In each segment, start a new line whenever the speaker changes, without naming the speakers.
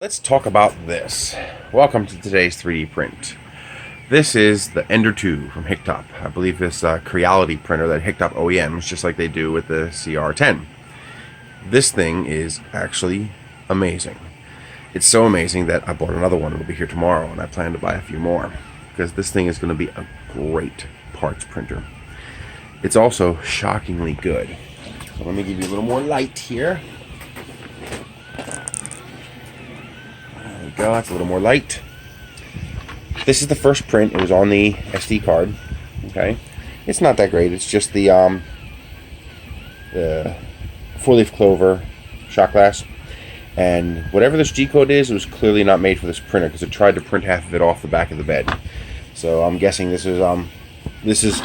Let's talk about this. Welcome to today's 3D print. This is the Ender 2 from Hicctop. I believe this Creality printer that Hicctop OEMs, just like they do with the CR-10. This thing is actually amazing. It's so amazing that I bought another one. It'll be here tomorrow, and I plan to buy a few more because this thing is going to be a great parts printer. It's also shockingly good. So let me give you a little more light here. Go, that's a little more light. This is the first print. It was on the SD card. Okay, it's not that great. It's just the 4-leaf clover shot glass, and whatever this G code is, it was clearly not made for this printer because it tried to print half of it off the back of the bed. So I'm guessing this is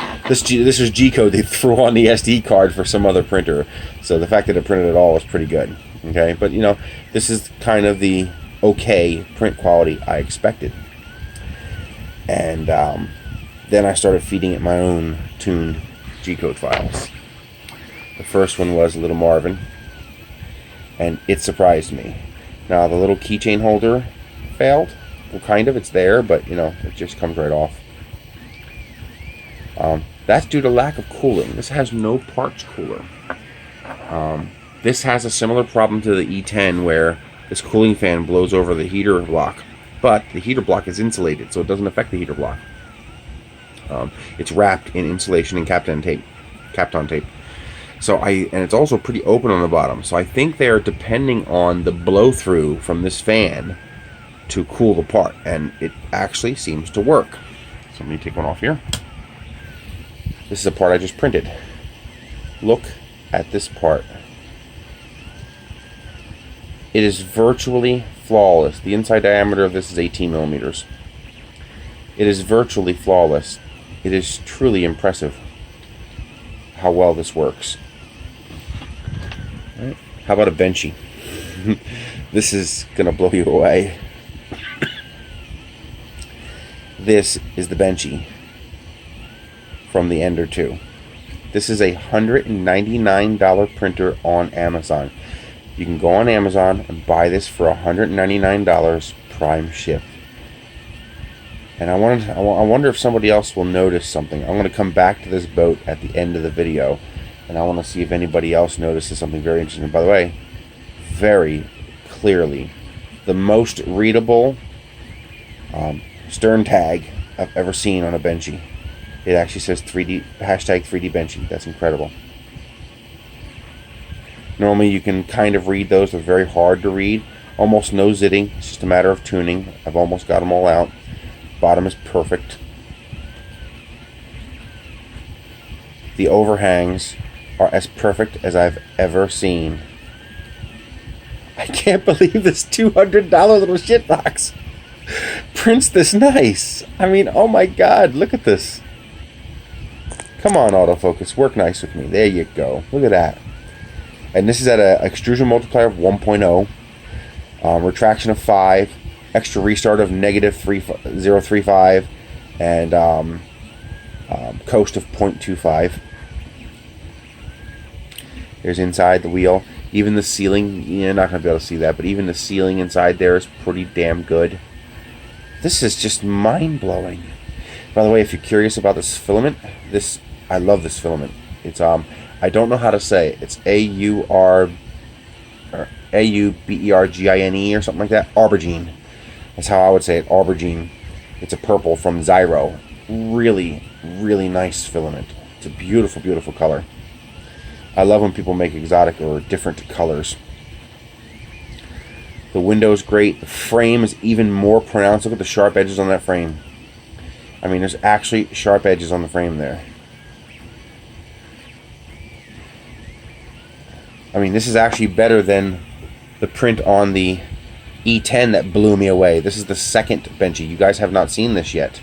G code they threw on the SD card for some other printer. So the fact that it printed at all is pretty good. Okay, but you know, this is kind of the okay print quality I expected. And then I started feeding it my own tuned G-code files. The first one was Little Marvin, and it surprised me. Now the little keychain holder failed. Well, kind of, it's there, but you know, it just comes right off. That's due to lack of cooling. This has no parts cooler. This has a similar problem to the E10 where this cooling fan blows over the heater block, but the heater block is insulated, so it doesn't affect the heater block. It's wrapped in insulation and capped on tape. So and it's also pretty open on the bottom. So I think they're depending on the blow through from this fan to cool the part, and it actually seems to work. So let me take one off here. This is a part I just printed. Look at this part. It is virtually flawless. The inside diameter of this is 18 millimeters. It is virtually flawless. It is truly impressive how well this works. Right. How about a Benchy? This is going to blow you away. This is the Benchy from the Ender 2. This is a $199 printer on Amazon. You can go on Amazon and buy this for $199 prime ship. And I wonder if somebody else will notice something. I'm going to come back to this boat at the end of the video, and I want to see if anybody else notices something very interesting. By the way, very clearly, the most readable stern tag I've ever seen on a Benchy. It actually says #3D Benchy. That's incredible. Normally you can kind of read those. They're very hard to read. Almost no zitting. It's just a matter of tuning. I've almost got them all out. Bottom is perfect. The overhangs are as perfect as I've ever seen. I can't believe this $200 little shitbox prints this nice. I mean, oh my god, look at this. Come on, autofocus. Work nice with me. There you go. Look at that. And this is at an extrusion multiplier of 1.0, retraction of 5, extra restart of -0.35, and coast of 0.25. There's inside the wheel. Even the ceiling, you're not going to be able to see that, but even the ceiling inside there is pretty damn good. This is just mind-blowing. By the way, if you're curious about this filament, I love this filament. It's I don't know how to say it. It's Aubergine or something like that. Aubergine. That's how I would say it. Aubergine. It's a purple from Ziro. Really, really nice filament. It's a beautiful, beautiful color. I love when people make exotic or different colors. The window's great. The frame is even more pronounced. Look at the sharp edges on that frame. I mean, there's actually sharp edges on the frame there. I mean, this is actually better than the print on the E10 that blew me away. This is the second Benchy. You guys have not seen this yet.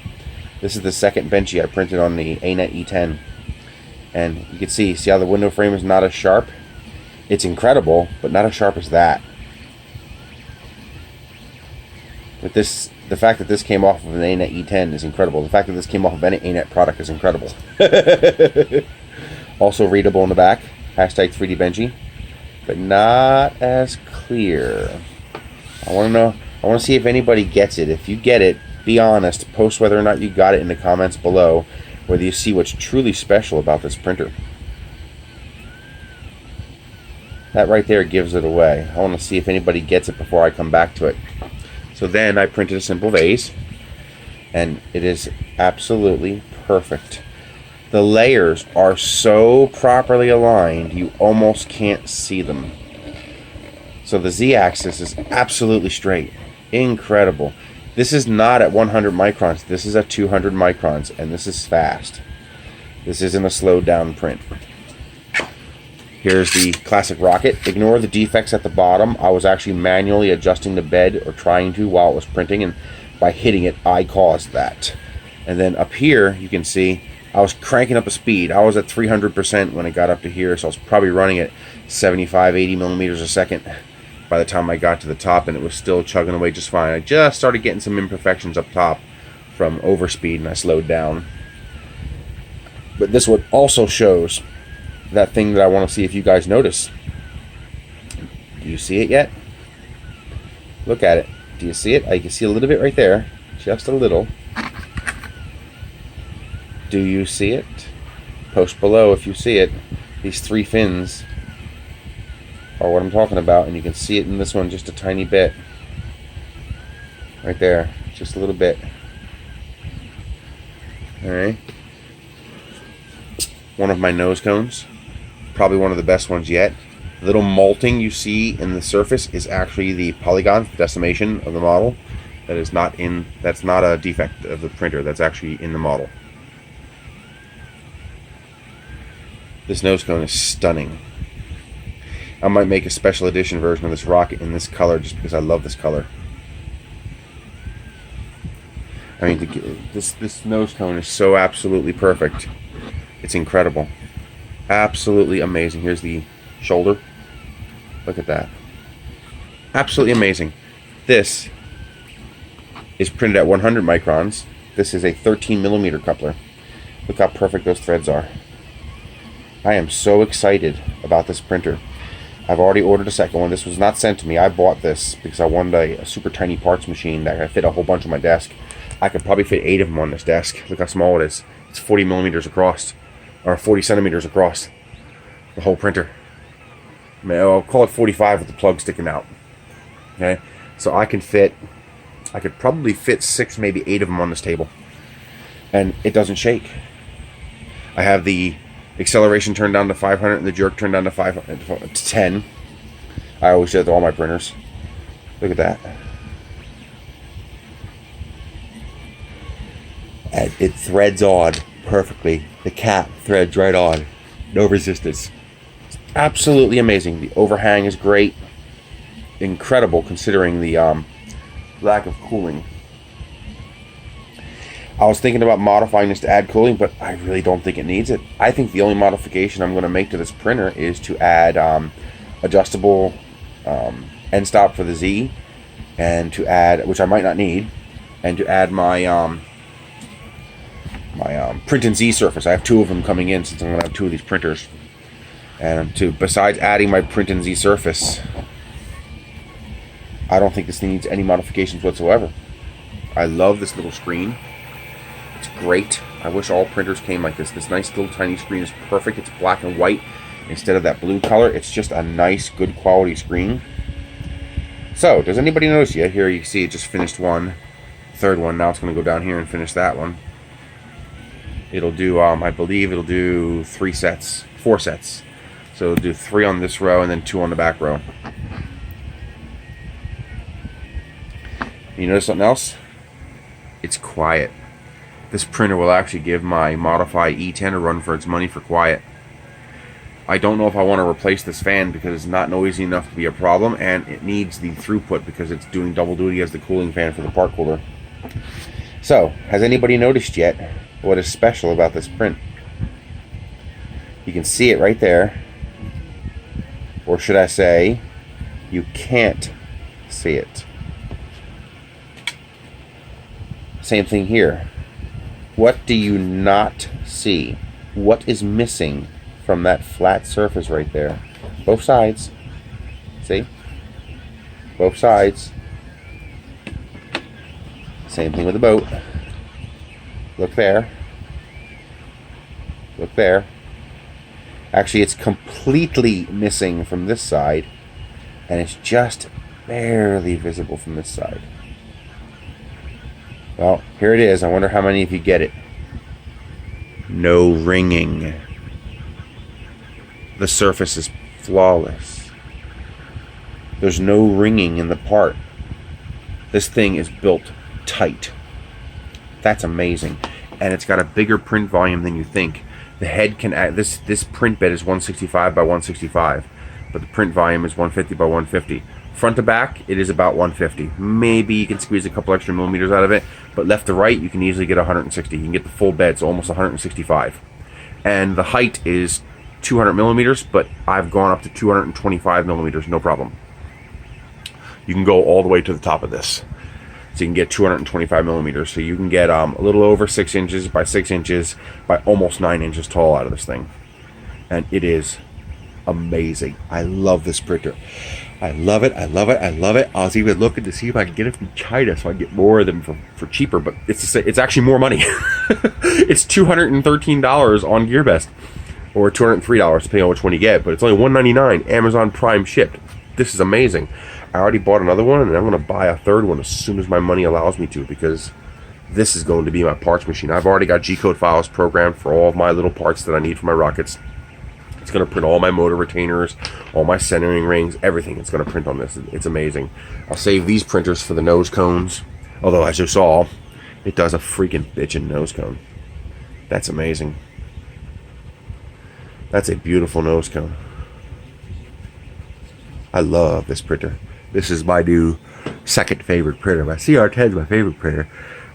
This is the second Benchy I printed on the ANET E10. And you can see how the window frame is not as sharp? It's incredible, but not as sharp as that. But the fact that this came off of an ANET E10 is incredible. The fact that this came off of any ANET product is incredible. Also readable in the back. #3D Benchy. But not as clear. I want to know. I want to see if anybody gets it. If you get it, be honest. Post whether or not you got it in the comments below. Whether you see what's truly special about this printer. That right there gives it away. I want to see if anybody gets it before I come back to it. So then I printed a simple vase, and it is absolutely perfect. The layers are so properly aligned, you almost can't see them. So the Z-axis is absolutely straight. Incredible. This is not at 100 microns. This is at 200 microns, and this is fast. This isn't a slowed down print. Here's the classic rocket. Ignore the defects at the bottom. I was actually manually adjusting the bed, or trying to, while it was printing, and by hitting it, I caused that. And then up here, you can see, I was cranking up a speed. I was at 300% when it got up to here, so I was probably running at 75, 80 millimeters a second by the time I got to the top, and it was still chugging away just fine. I just started getting some imperfections up top from overspeed, and I slowed down. But this one also shows that thing that I want to see if you guys notice. Do you see it yet? Look at it. Do you see it? I can see a little bit right there. Just a little. Do you see it? Post below if you see it. These three fins are what I'm talking about, and you can see it in this one just a tiny bit. Right there. Just a little bit. Alright. One of my nose cones. Probably one of the best ones yet. The little molting you see in the surface is actually the polygon decimation of the model. That's not a defect of the printer. That's actually in the model. This nose cone is stunning. I might make a special edition version of this rocket in this color just because I love this color. I mean, this nose cone is so absolutely perfect. It's incredible. Absolutely amazing. Here's the shoulder. Look at that. Absolutely amazing. This is printed at 100 microns. This is a 13 millimeter coupler. Look how perfect those threads are. I am so excited about this printer. I've already ordered a second one. This was not sent to me. I bought this because I wanted a super tiny parts machine that could fit a whole bunch on my desk. I could probably fit 8 of them on this desk. Look how small it is. It's 40 millimeters across, or 40 centimeters across, the whole printer. I mean, I'll call it 45 with the plug sticking out. Okay, so I could probably fit 6, maybe 8 of them on this table, and it doesn't shake. I have the acceleration turned down to 500 and the jerk turned down to 10. I always do that to all my printers. Look at that. And it threads on perfectly. The cap threads right on. No resistance. It's absolutely amazing. The overhang is great. Incredible considering the lack of cooling. I was thinking about modifying this to add cooling, but I really don't think it needs it. I think the only modification I'm going to make to this printer is to add adjustable end stop for the Z, and to add, which I might not need, and to add my print and Z surface. I have 2 of them coming in since I'm going to have 2 of these printers. And besides adding my print and Z surface, I don't think this needs any modifications whatsoever. I love this little screen. It's great. I wish all printers came like this. This nice little tiny screen is perfect. It's black and white instead of that blue color. It's just a nice, good quality screen. So, does anybody notice yet? Here you see it just finished one. Third one. Now it's going to go down here and finish that one. It'll do, I believe it'll do 4 sets. So it'll do 3 on this row and then 2 on the back row. You notice something else? It's quiet. This printer will actually give my Modify E10 a run for its money for quiet. I don't know if I want to replace this fan because it's not noisy enough to be a problem, and it needs the throughput because it's doing double duty as the cooling fan for the part cooler. So, has anybody noticed yet what is special about this print? You can see it right there. Or should I say, you can't see it. Same thing here. What do you not see? What is missing from that flat surface right there? Both sides. See? Both sides. Same thing with the boat. Look there. Look there. Actually, it's completely missing from this side, and it's just barely visible from this side. Well, here it is. I wonder how many of you get it. No ringing. The surface is flawless. There's no ringing in the part. This thing is built tight. That's amazing. And it's got a bigger print volume than you think. The head can add, this print bed is 165 by 165, but the print volume is 150 by 150. Front to back, it is about 150. Maybe you can squeeze a couple extra millimeters out of it, but left to right, you can easily get 160. You can get the full bed, so almost 165. And the height is 200 millimeters, but I've gone up to 225 millimeters, no problem. You can go all the way to the top of this. So you can get 225 millimeters. So you can get a little over 6 inches by 6 inches by almost 9 inches tall out of this thing. And it is amazing. I love this printer. I love it. I love it. I love it. I was even looking to see if I could get it from China so I can get more of them for cheaper, but it's actually more money. It's $213 on Gearbest, or $203 depending on which one you get, but it's only $199 Amazon Prime shipped. This is amazing. I already bought another one, and I'm going to buy a third one as soon as my money allows me to, because this is going to be my parts machine. I've already got G-code files programmed for all of my little parts that I need for my rockets. It's going to print all my motor retainers, all my centering rings, everything. It's going to print on this. It's amazing. I'll save these printers for the nose cones, although as you saw, it does a freaking bitchin' nose cone. That's amazing. That's a beautiful nose cone. I love this printer. This is my new second favorite printer. My CR-10 is my favorite printer,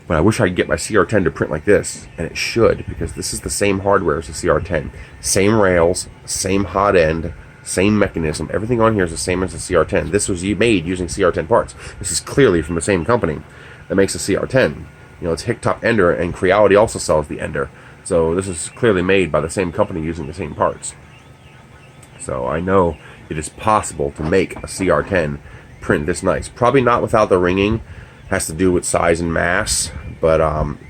but I wish I could get my CR-10 to print like this, and it should, because this is the same hardware as the CR-10. Same rails, same hot end, same mechanism. Everything on here is the same as the CR-10. This was made using CR-10 parts. This is clearly from the same company that makes the CR-10. You know, it's Hicctop Ender, and Creality also sells the Ender. So this is clearly made by the same company using the same parts. So I know it is possible to make a CR-10 print this nice. Probably not without the ringing. Has to do with size and mass, but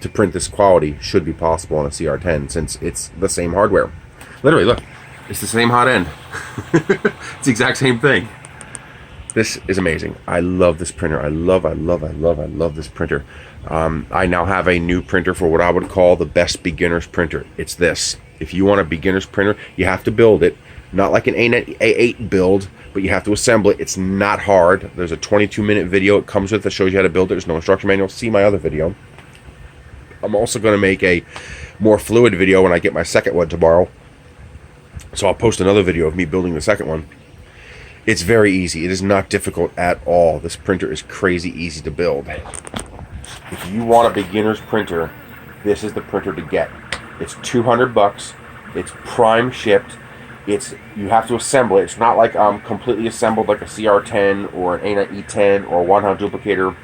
to print this quality should be possible on a CR-10 since it's the same hardware. Literally, look, it's the same hot end. It's the exact same thing. This is amazing. I love this printer. I love this printer. I now have a new printer for what I would call the best beginner's printer. It's this. If you want a beginner's printer, you have to build it. Not like an A8 build, but you have to assemble it. It's not hard. There's a 22-minute video it comes with that shows you how to build it. There's no instruction manual. See my other video. I'm also going to make a more fluid video when I get my second one tomorrow. So I'll post another video of me building the second one. It's very easy. It is not difficult at all. This printer is crazy easy to build. If you want a beginner's printer, this is the printer to get. It's $200. It's prime shipped. You have to assemble it. It's not like completely assembled like a CR-10 or an A9 E10 or a one-hot duplicator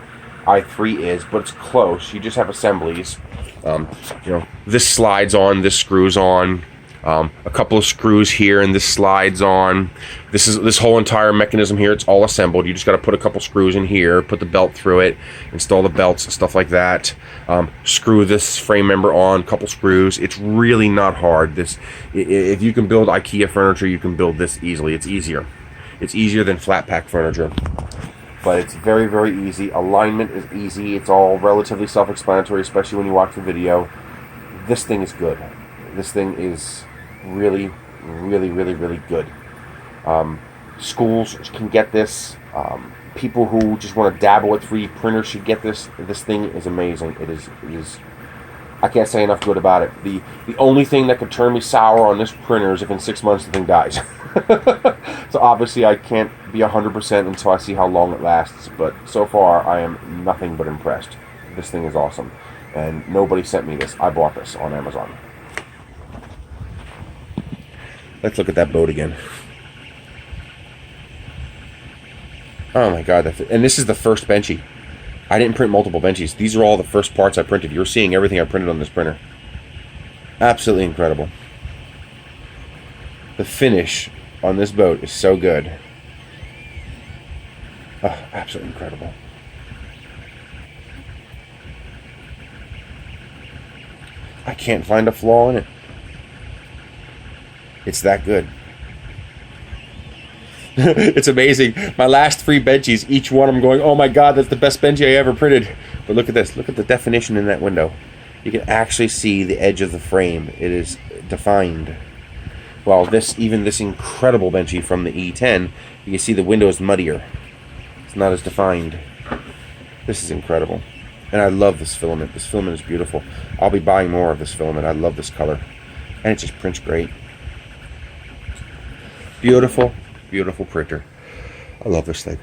i3 is, but it's close. You just have assemblies. You know, this slides on, this screws on. A couple of screws here, and this slides on. This whole entire mechanism here, it's all assembled. You just got to put a couple screws in here, put the belt through it, install the belts and stuff like that. Screw this frame member on, a couple screws. It's really not hard. If you can build IKEA furniture, you can build this easily. It's easier. It's easier than flat pack furniture, but it's very, very easy. Alignment is easy. It's all relatively self-explanatory, especially when you watch the video. This thing is good. This thing is really, really, really, really good. Schools can get this. People who just want to dabble with 3D printers should get this. This thing is amazing. It is. I can't say enough good about it. The only thing that could turn me sour on this printer is if in 6 months the thing dies. So obviously I can't be 100% until I see how long it lasts. But so far I am nothing but impressed. This thing is awesome, and nobody sent me this. I bought this on Amazon. Let's look at that boat again. Oh my god, and this is the first benchy. I didn't print multiple benchies. These are all the first parts I printed. You're seeing everything I printed on this printer. Absolutely incredible. The finish on this boat is so good. Oh, absolutely incredible. I can't find a flaw in it. It's that good. It's amazing. My last 3 benchies, each one I'm going, oh my god, that's the best benchy I ever printed. But look at this. Look at the definition in that window. You can actually see the edge of the frame. It is defined. Well, even this incredible benchy from the E10, you can see the window is muddier. It's not as defined. This is incredible. And I love this filament. This filament is beautiful. I'll be buying more of this filament. I love this color. And it just prints great. Beautiful, beautiful printer. I love this thing.